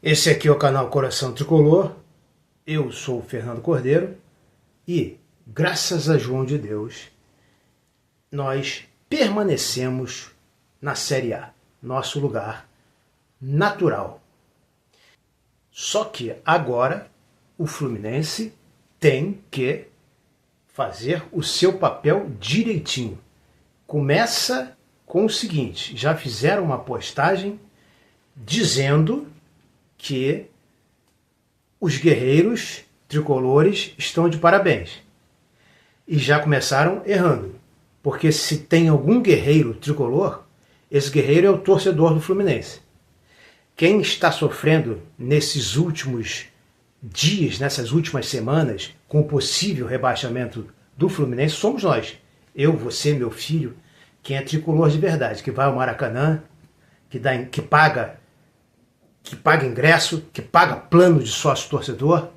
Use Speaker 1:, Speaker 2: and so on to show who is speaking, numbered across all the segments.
Speaker 1: Esse aqui é o canal Coração Tricolor, eu sou o Fernando Cordeiro e, graças a João de Deus, nós permanecemos na Série A, nosso lugar natural. Só que agora o Fluminense tem que fazer o seu papel direitinho. Começa com o seguinte, já fizeram uma postagem dizendo que os guerreiros tricolores estão de parabéns. E já começaram errando. Porque se tem algum guerreiro tricolor, esse guerreiro é o torcedor do Fluminense. Quem está sofrendo nesses últimos dias, nessas últimas semanas, com o possível rebaixamento do Fluminense, somos nós. Eu, você, meu filho, quem é tricolor de verdade, que vai ao Maracanã, que paga ingresso, que paga plano de sócio-torcedor,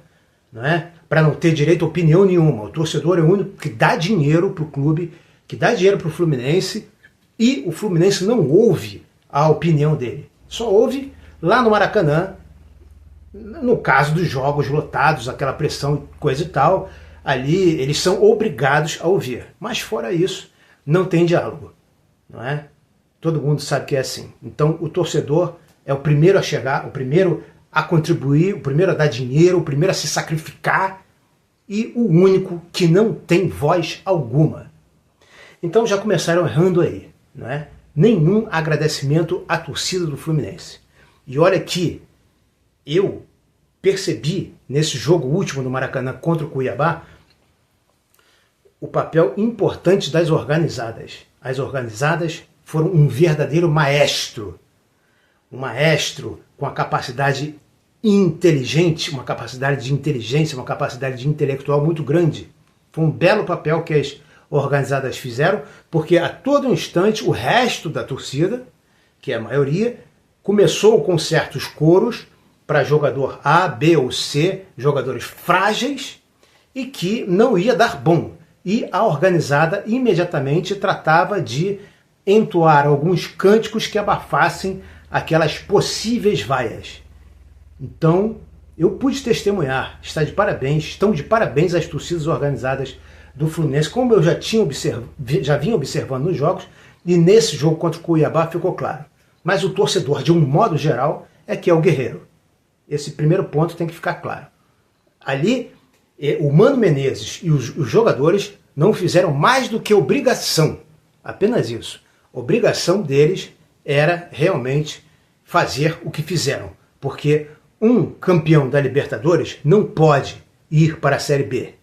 Speaker 1: não é? Para não ter direito a opinião nenhuma. O torcedor é o único que dá dinheiro para o clube, que dá dinheiro para o Fluminense, e o Fluminense não ouve a opinião dele. Só ouve lá no Maracanã, no caso dos jogos lotados, aquela pressão, coisa e tal, ali eles são obrigados a ouvir. Mas fora isso, não tem diálogo, não é? Todo mundo sabe que é assim. Então o torcedor é o primeiro a chegar, o primeiro a contribuir, o primeiro a dar dinheiro, o primeiro a se sacrificar e o único que não tem voz alguma. Então já começaram errando aí, não é? Nenhum agradecimento à torcida do Fluminense. E olha que eu percebi nesse jogo último do Maracanã contra o Cuiabá o papel importante das organizadas. As organizadas foram um verdadeiro maestro. Um maestro com a capacidade inteligente, uma capacidade de inteligência, uma capacidade de intelectual muito grande. Foi um belo papel que as organizadas fizeram, porque a todo instante o resto da torcida, que é a maioria, começou com certos coros para jogador A, B ou C, jogadores frágeis e que não ia dar bom. E a organizada imediatamente tratava de entoar alguns cânticos que abafassem aquelas possíveis vaias. Então, eu pude testemunhar, estão de parabéns as torcidas organizadas do Fluminense, como eu já vinha observando nos jogos, e nesse jogo contra o Cuiabá ficou claro. Mas o torcedor, de um modo geral, é que é o guerreiro. Esse primeiro ponto tem que ficar claro. Ali, o Mano Menezes e os jogadores não fizeram mais do que obrigação, apenas isso. Obrigação deles era realmente fazer o que fizeram, porque um campeão da Libertadores não pode ir para a Série B,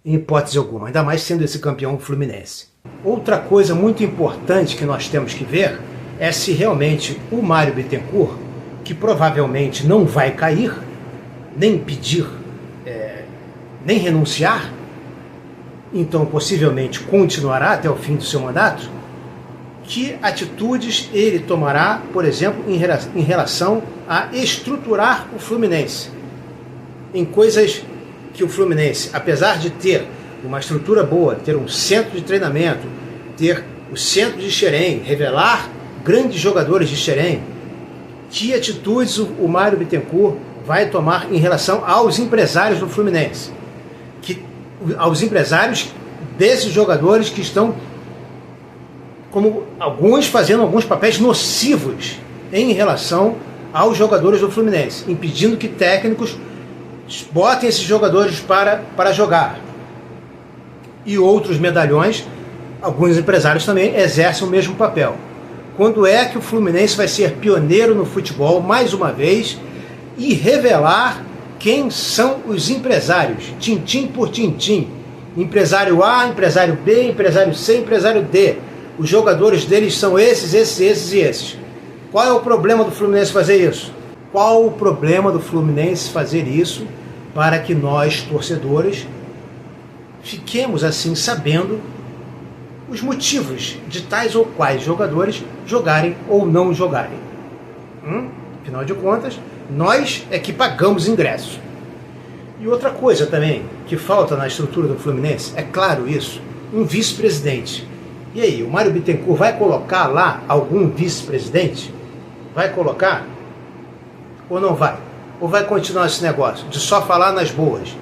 Speaker 1: em hipótese alguma, ainda mais sendo esse campeão o Fluminense. Outra coisa muito importante que nós temos que ver é se realmente o Mário Bittencourt, que provavelmente não vai cair, nem pedir, nem renunciar, então possivelmente continuará até o fim do seu mandato, que atitudes ele tomará, por exemplo, em relação a estruturar o Fluminense. Em coisas que o Fluminense, apesar de ter uma estrutura boa, ter um centro de treinamento, ter o centro de Xerém, revelar grandes jogadores de Xerém, que atitudes o Mário Bittencourt vai tomar em relação aos empresários do Fluminense? Aos empresários desses jogadores que estão, como alguns, fazendo alguns papéis nocivos em relação aos jogadores do Fluminense, impedindo que técnicos botem esses jogadores para jogar. E outros medalhões, alguns empresários também exercem o mesmo papel. Quando é que o Fluminense vai ser pioneiro no futebol, mais uma vez, e revelar quem são os empresários, tintim por tintim? Empresário A, empresário B, empresário C, empresário D. Os jogadores deles são esses e esses. Qual é o problema do Fluminense fazer isso? Qual o problema do Fluminense fazer isso para que nós, torcedores, fiquemos assim sabendo os motivos de tais ou quais jogadores jogarem ou não jogarem? Afinal de contas, nós é que pagamos ingresso. E outra coisa também que falta na estrutura do Fluminense, é claro isso, um vice-presidente. E aí, o Mário Bittencourt vai colocar lá algum vice-presidente? Vai colocar? Ou não vai? Ou vai continuar esse negócio de só falar nas boas?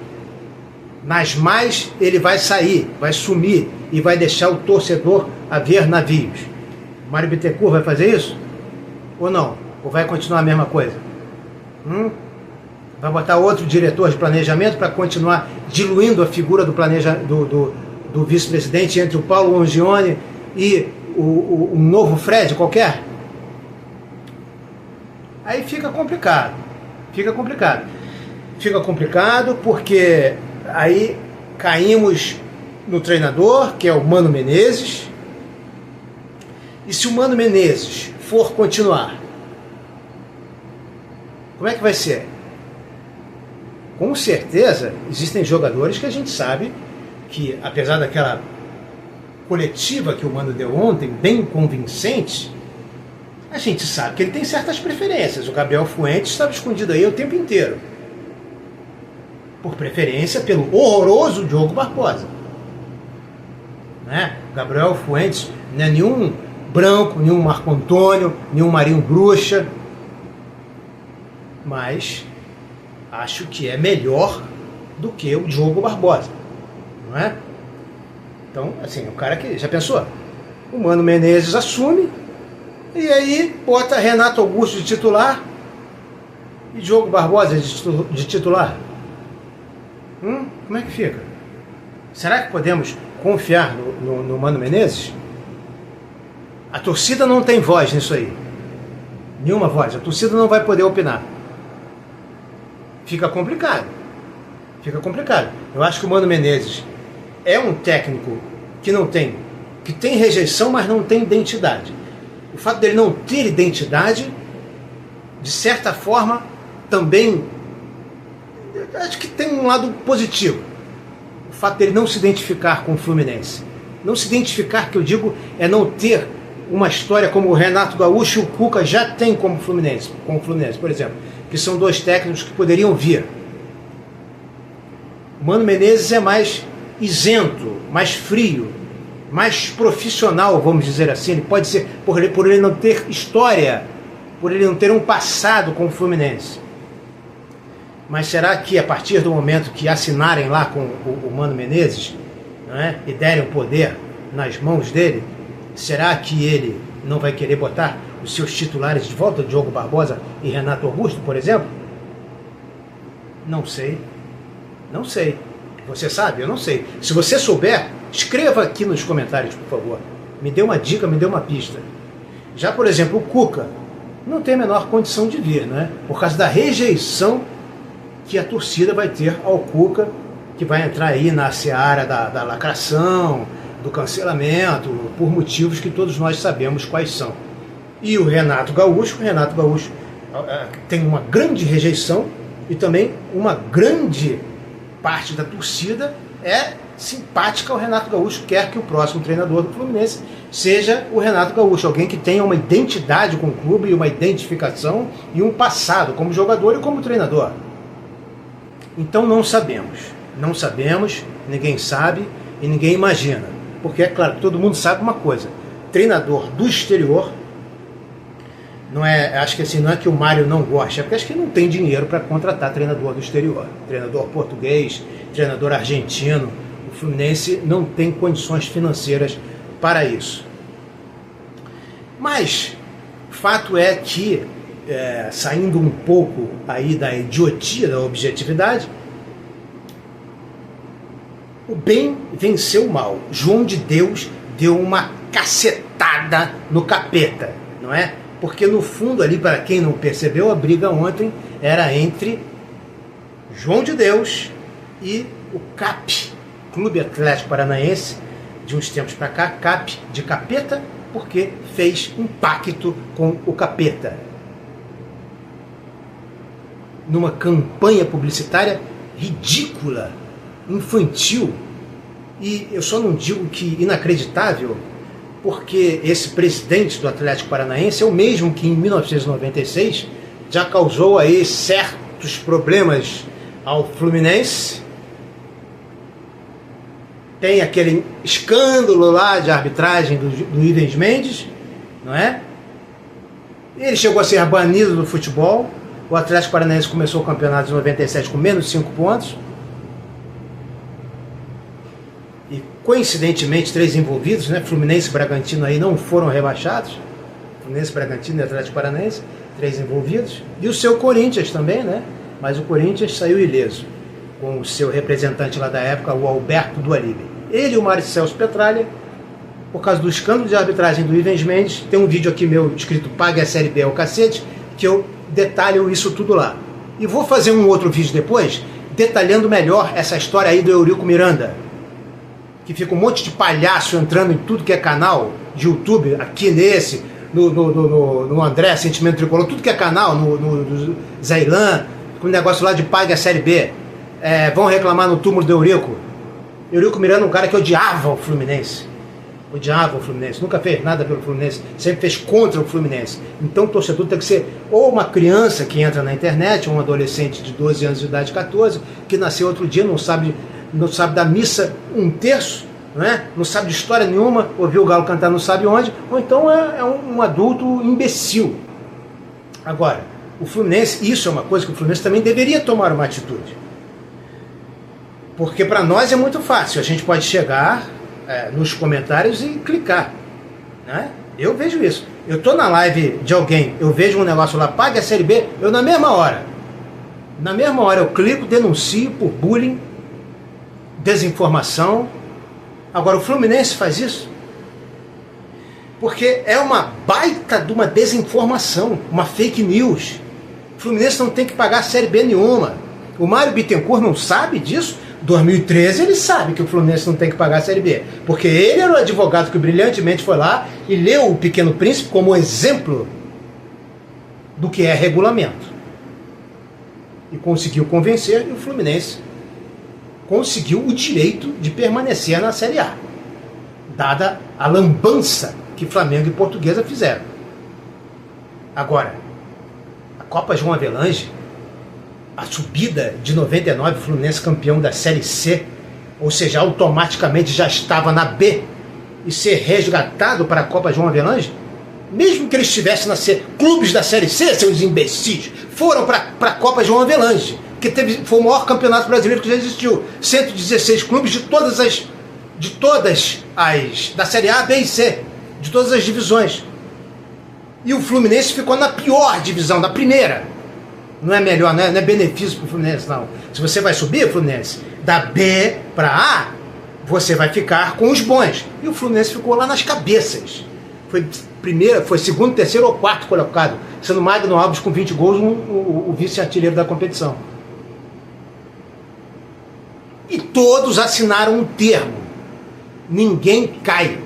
Speaker 1: Nas mais ele vai sair, vai sumir e vai deixar o torcedor a ver navios. Mário Bittencourt vai fazer isso? Ou não? Ou vai continuar a mesma coisa? Vai botar outro diretor de planejamento para continuar diluindo a figura do vice-presidente entre o Paulo Longione e um novo Fred qualquer? Aí fica complicado. Fica complicado porque aí caímos no treinador, que é o Mano Menezes. E se o Mano Menezes for continuar, como é que vai ser? Com certeza existem jogadores que a gente sabe que, apesar daquela coletiva que o Mano deu ontem, bem convincente, a gente sabe que ele tem certas preferências. O Gabriel Fuentes estava escondido aí o tempo inteiro, por preferência pelo horroroso Diogo Barbosa, né? Gabriel Fuentes não é nenhum Branco, nenhum Marco Antônio, nenhum Marinho Bruxa, mas acho que é melhor do que o Diogo Barbosa, não é? Então, assim, o cara que, já pensou? O Mano Menezes assume e aí bota Renato Augusto de titular e Diogo Barbosa de titular. Como é que fica? Será que podemos confiar no Mano Menezes? A torcida não tem voz nisso aí. Nenhuma voz. A torcida não vai poder opinar. Fica complicado. Eu acho que o Mano Menezes é um técnico que tem rejeição, mas não tem identidade. O fato dele não ter identidade, de certa forma, também acho que tem um lado positivo. O fato dele não se identificar com o Fluminense. Não se identificar, que eu digo, é não ter uma história como o Renato Gaúcho e o Cuca já tem com o Fluminense, por exemplo, que são dois técnicos que poderiam vir. O Mano Menezes é mais isento, mais frio, mais profissional, vamos dizer assim. Ele pode ser, por ele não ter história, por ele não ter um passado com o Fluminense. Mas será que a partir do momento que assinarem lá com o Mano Menezes, né, e derem o poder nas mãos dele, será que ele não vai querer botar os seus titulares de volta, Diogo Barbosa e Renato Augusto, por exemplo? Não sei. Você sabe? Eu não sei. Se você souber, escreva aqui nos comentários, por favor. Me dê uma dica, me dê uma pista. Já, por exemplo, o Cuca não tem a menor condição de vir, né? Por causa da rejeição que a torcida vai ter ao Cuca, que vai entrar aí na seara da lacração, do cancelamento, por motivos que todos nós sabemos quais são. E o Renato Gaúcho tem uma grande rejeição e também uma grande parte da torcida é simpática ao Renato Gaúcho, quer que o próximo treinador do Fluminense seja o Renato Gaúcho, alguém que tenha uma identidade com o clube, uma identificação e um passado como jogador e como treinador. Então não sabemos, ninguém sabe e ninguém imagina. Porque é claro que todo mundo sabe uma coisa: treinador do exterior, não é, acho que assim, não é que o Mário não gosta, é porque acho que não tem dinheiro para contratar treinador do exterior. Treinador português, treinador argentino, o Fluminense não tem condições financeiras para isso. Mas fato é que, saindo um pouco aí da idiotia, da objetividade, o bem venceu o mal. João de Deus deu uma cacetada no capeta, não é? Porque no fundo ali, para quem não percebeu, a briga ontem era entre João de Deus e o CAP, Clube Atlético Paranaense, de uns tempos para cá, CAP de capeta, porque fez um pacto com o capeta. Numa campanha publicitária ridícula, infantil, e eu só não digo que inacreditável, porque esse presidente do Atlético Paranaense é o mesmo que em 1996 já causou aí certos problemas ao Fluminense. Tem aquele escândalo lá de arbitragem do Ivens Mendes, não é? Ele chegou a ser banido do futebol, O Atlético Paranaense começou o campeonato de 97 com menos 5 pontos. E coincidentemente, 3 envolvidos, né? Fluminense e Bragantino aí não foram rebaixados. Fluminense, Bragantino e Atlético Paranaense, 3 envolvidos. E o seu Corinthians também, né? Mas o Corinthians saiu ileso, com o seu representante lá da época, o Alberto Dualibe. Ele e o Mário Celso Petralha, por causa do escândalo de arbitragem do Ivens Mendes, tem um vídeo aqui meu escrito Pague a Série B ao cacete, que eu detalho isso tudo lá. E vou fazer um outro vídeo depois, detalhando melhor essa história aí do Eurico Miranda, que fica um monte de palhaço entrando em tudo que é canal de YouTube, aqui nesse, no André, Sentimento Tricolor, tudo que é canal, no Zailan, com o negócio lá de Pague a Série B. Vão reclamar no túmulo do Eurico. Eurico Miranda é um cara que odiava o Fluminense. Nunca fez nada pelo Fluminense, sempre fez contra o Fluminense. Então o torcedor tem que ser ou uma criança que entra na internet, ou um adolescente de 12 anos de idade, 14, que nasceu outro dia, não sabe da missa um terço, não sabe de história nenhuma, ouviu o Galo cantar não sabe onde, ou então é um adulto imbecil. Agora, o Fluminense, isso é uma coisa que o Fluminense também deveria tomar uma atitude. Porque para nós é muito fácil, a gente pode chegar nos comentários e clicar, né? Eu vejo isso. Eu estou na live de alguém, eu vejo um negócio lá, Pague a Série B, eu na mesma hora eu clico, denuncio por bullying, desinformação. Agora o Fluminense faz isso porque é uma baita de uma desinformação, uma fake news. O Fluminense não tem que pagar Série B nenhuma. O Mário Bittencourt não sabe disso. 2013 ele sabe que o Fluminense não tem que pagar a Série B, porque ele era o advogado que brilhantemente foi lá e leu o Pequeno Príncipe como exemplo do que é regulamento. E conseguiu convencer, e o Fluminense conseguiu o direito de permanecer na Série A, dada a lambança que Flamengo e Portuguesa fizeram. Agora, a Copa João Avelange, a subida de 99, Fluminense campeão da Série C, ou seja, automaticamente já estava na B, e ser resgatado para a Copa João Avelange, mesmo que eles estivessem na C, clubes da Série C, seus imbecis, foram para a Copa João Avelange, que foi o maior campeonato brasileiro que já existiu, 116 clubes de todas as da Série A, B e C, de todas as divisões. E o Fluminense ficou na pior divisão, na primeira. Não é melhor, não é benefício para o Fluminense, não. Se você vai subir, Fluminense, da B para A, você vai ficar com os bons. E o Fluminense ficou lá nas cabeças. Foi segundo, terceiro ou quarto colocado, sendo Magno Alves com 20 gols o vice-artilheiro da competição. E todos assinaram um termo. Ninguém cai.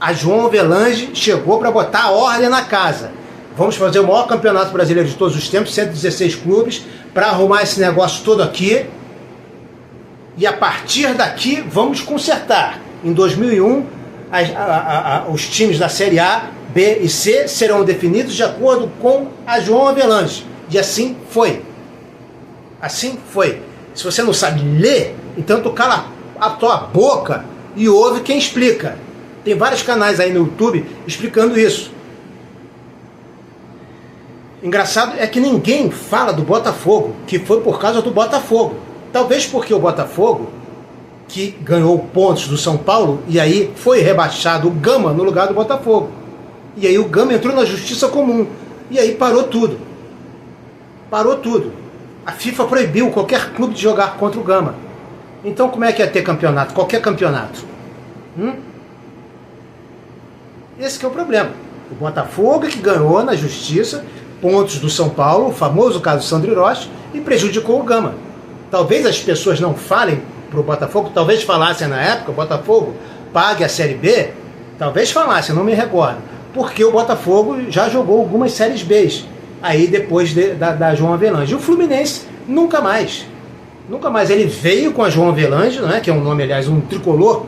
Speaker 1: A João Avelange chegou para botar a ordem na casa. Vamos fazer o maior campeonato brasileiro de todos os tempos, 116 clubes, para arrumar esse negócio todo aqui. E a partir daqui, vamos consertar. Em 2001, os times da Série A, B e C serão definidos de acordo com a João Avelange. E assim foi. Assim foi. Se você não sabe ler, então tu cala a tua boca e ouve quem explica. Tem vários canais aí no YouTube explicando isso. Engraçado é que ninguém fala do Botafogo, que foi por causa do Botafogo. Talvez porque o Botafogo, que ganhou pontos do São Paulo, e aí foi rebaixado o Gama no lugar do Botafogo. E aí o Gama entrou na justiça comum. E aí parou tudo. Parou tudo. A FIFA proibiu qualquer clube de jogar contra o Gama. Então como é que ia ter campeonato? Qualquer campeonato. Esse que é o problema. O Botafogo que ganhou na justiça pontos do São Paulo, o famoso caso Sandro Hiroshi, e prejudicou o Gama. Talvez as pessoas não falem para o Botafogo, talvez falassem na época, o Botafogo pague a Série B, talvez falassem, não me recordo, porque o Botafogo já jogou algumas Séries B, aí depois da João Avelange. O Fluminense nunca mais. Nunca mais. Ele veio com a João Avelange, né, que é um nome, aliás, um tricolor,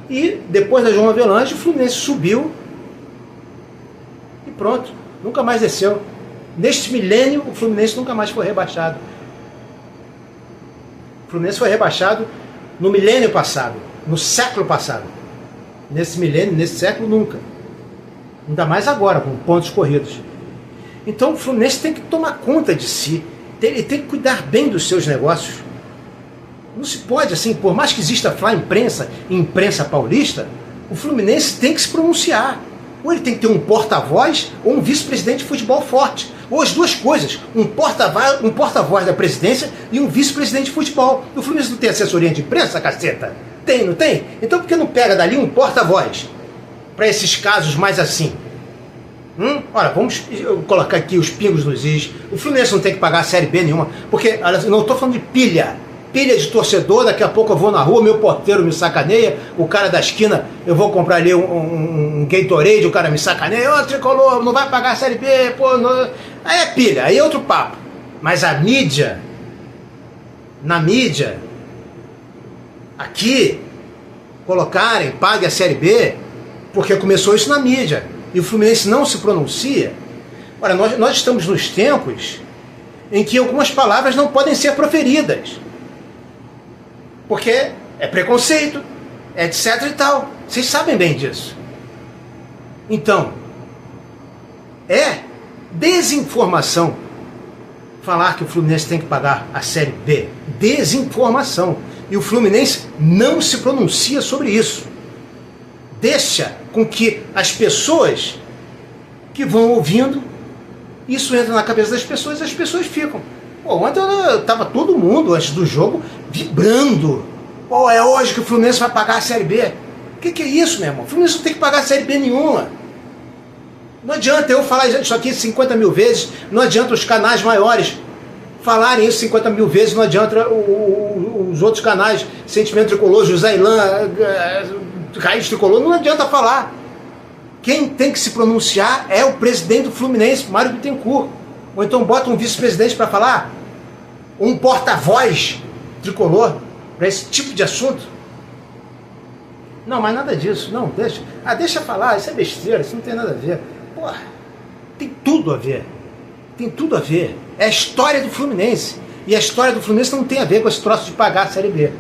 Speaker 1: e depois da João Avelange, o Fluminense subiu e pronto. Nunca mais desceu. Neste milênio, o Fluminense nunca mais foi rebaixado. O Fluminense foi rebaixado no milênio passado, no século passado. Nesse milênio, nesse século, nunca. Ainda mais agora, com pontos corridos. Então o Fluminense tem que tomar conta de si, ele tem que cuidar bem dos seus negócios. Não se pode, assim, por mais que exista imprensa paulista, o Fluminense tem que se pronunciar. Ou ele tem que ter um porta-voz ou um vice-presidente de futebol forte. Ou as duas coisas, um porta-voz da presidência e um vice-presidente de futebol. O Fluminense não tem assessoria de imprensa, caceta? Tem, não tem? Então por que não pega dali um porta-voz para esses casos mais assim? Olha, vamos colocar aqui os pingos nos is. O Fluminense não tem que pagar a Série B nenhuma, porque olha, eu não estou falando de pilha de torcedor. Daqui a pouco eu vou na rua, meu porteiro me sacaneia, o cara da esquina, eu vou comprar ali um Gatorade, o cara me sacaneia, ô Tricolor, não vai pagar a Série B, pô, não. Aí é pilha, aí é outro papo. Mas a mídia, na mídia, aqui, colocarem, pague a Série B, porque começou isso na mídia, e o Fluminense não se pronuncia. Olha, nós estamos nos tempos em que algumas palavras não podem ser proferidas, porque é preconceito, etc e tal. Vocês sabem bem disso. Então, é desinformação falar que o Fluminense tem que pagar a Série B. Desinformação. E o Fluminense não se pronuncia sobre isso. Deixa com que as pessoas que vão ouvindo, isso entra na cabeça das pessoas e as pessoas ficam. Pô, ontem estava todo mundo, antes do jogo, vibrando. Pô, é hoje que o Fluminense vai pagar a Série B. O que é isso, meu irmão? O Fluminense não tem que pagar a Série B nenhuma. Não adianta eu falar isso aqui 50 mil vezes, não adianta os canais maiores falarem isso 50 mil vezes, não adianta os outros canais, Sentimento Tricolor, José Ilan, Raiz Tricolor, não adianta falar. Quem tem que se pronunciar é o presidente do Fluminense, Mário Bittencourt. Ou então bota um vice-presidente para falar, um porta-voz tricolor para esse tipo de assunto. Não, mas nada disso, não, deixa. Deixa falar, isso é besteira, isso não tem nada a ver. Porra, tem tudo a ver. Tem tudo a ver. É a história do Fluminense. E a história do Fluminense não tem a ver com esse troço de pagar a Série B.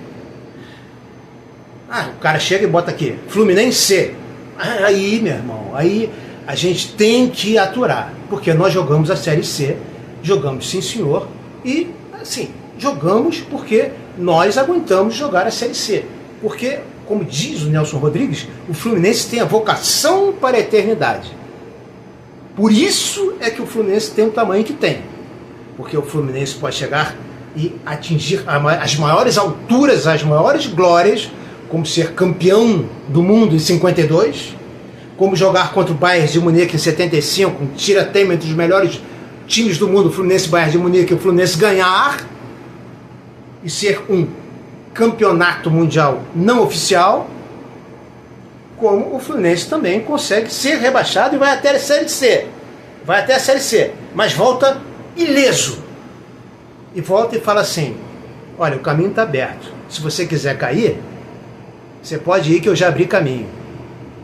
Speaker 1: O cara chega e bota aqui, Fluminense. Aí, meu irmão, aí a gente tem que aturar. Porque nós jogamos a Série C, jogamos sim senhor, e assim, jogamos porque nós aguentamos jogar a Série C. Porque, como diz o Nelson Rodrigues, o Fluminense tem a vocação para a eternidade. Por isso é que o Fluminense tem o tamanho que tem. Porque o Fluminense pode chegar e atingir as maiores alturas, as maiores glórias, como ser campeão do mundo em 52, como jogar contra o Bayern de Munique em 75, um tira-teima entre os melhores times do mundo, o Fluminense e Bayern de Munique, o Fluminense ganhar e ser um campeonato mundial não oficial, como o Fluminense também consegue ser rebaixado e vai até a Série C. Vai até a Série C, mas volta ileso. E volta e fala assim, olha, o caminho está aberto. Se você quiser cair, você pode ir que eu já abri caminho.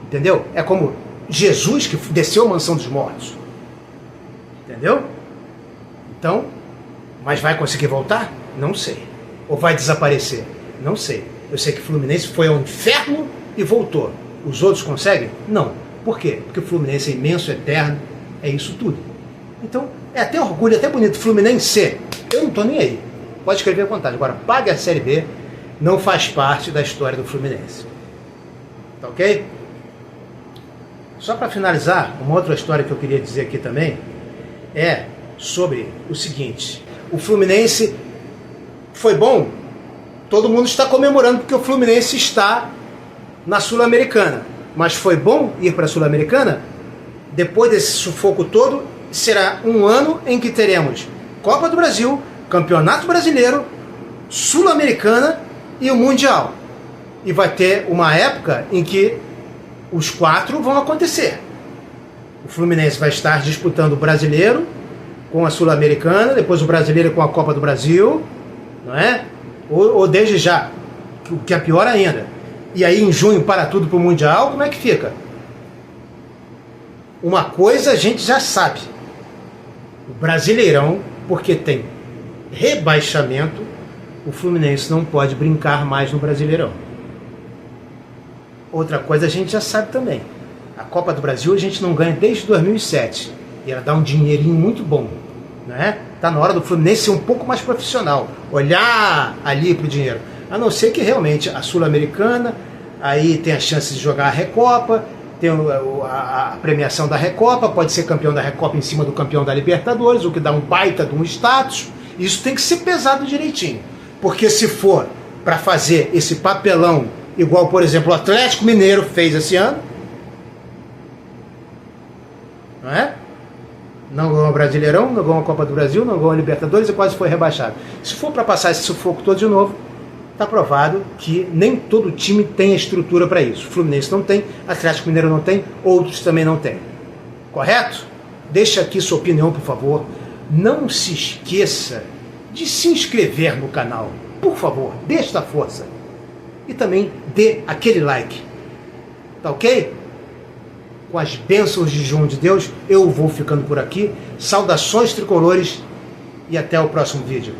Speaker 1: Entendeu? É como Jesus que desceu a mansão dos mortos. Entendeu? Então, mas vai conseguir voltar? Não sei. Ou vai desaparecer? Não sei. Eu sei que o Fluminense foi ao inferno e voltou. Os outros conseguem? Não. Por quê? Porque o Fluminense é imenso, eterno, é isso tudo. Então, é até orgulho, até bonito. Fluminense, eu não estou nem aí. Pode escrever à vontade. Agora, pague a Série B, não faz parte da história do Fluminense. Tá ok? Só para finalizar, uma outra história que eu queria dizer aqui também é sobre o seguinte. O Fluminense foi bom, todo mundo está comemorando porque o Fluminense está na Sul-Americana. Mas foi bom ir para a Sul-Americana? Depois desse sufoco todo, será um ano em que teremos Copa do Brasil, Campeonato Brasileiro, Sul-Americana e o Mundial. E vai ter uma época em que os 4 vão acontecer. O Fluminense vai estar disputando o Brasileiro com a Sul-Americana, depois o Brasileiro com a Copa do Brasil, não é? Ou desde já, o que é pior ainda. E aí em junho para tudo para o Mundial, como é que fica? Uma coisa a gente já sabe. O Brasileirão, porque tem rebaixamento, o Fluminense não pode brincar mais no Brasileirão. Outra coisa a gente já sabe também. A Copa do Brasil a gente não ganha desde 2007. Ia dar um dinheirinho muito bom. Né? Tá na hora do Fluminense ser um pouco mais profissional, olhar ali pro dinheiro, a não ser que realmente a Sul-Americana aí tem a chance de jogar a Recopa, tem a premiação da Recopa, pode ser campeão da Recopa em cima do campeão da Libertadores, o que dá um baita de um status. Isso tem que ser pesado direitinho, porque se for para fazer esse papelão igual, por exemplo, o Atlético Mineiro fez esse ano, não é? Não ganhou o Brasileirão, não ganhou a Copa do Brasil, não ganhou a Libertadores e quase foi rebaixado. Se for para passar esse sufoco todo de novo, está provado que nem todo time tem a estrutura para isso. O Fluminense não tem, Atlético Mineiro não tem, outros também não tem. Correto? Deixa aqui sua opinião, por favor. Não se esqueça de se inscrever no canal. Por favor, dê esta força. E também dê aquele like. Tá ok? Com as bênçãos de João de Deus, eu vou ficando por aqui. Saudações tricolores e até o próximo vídeo.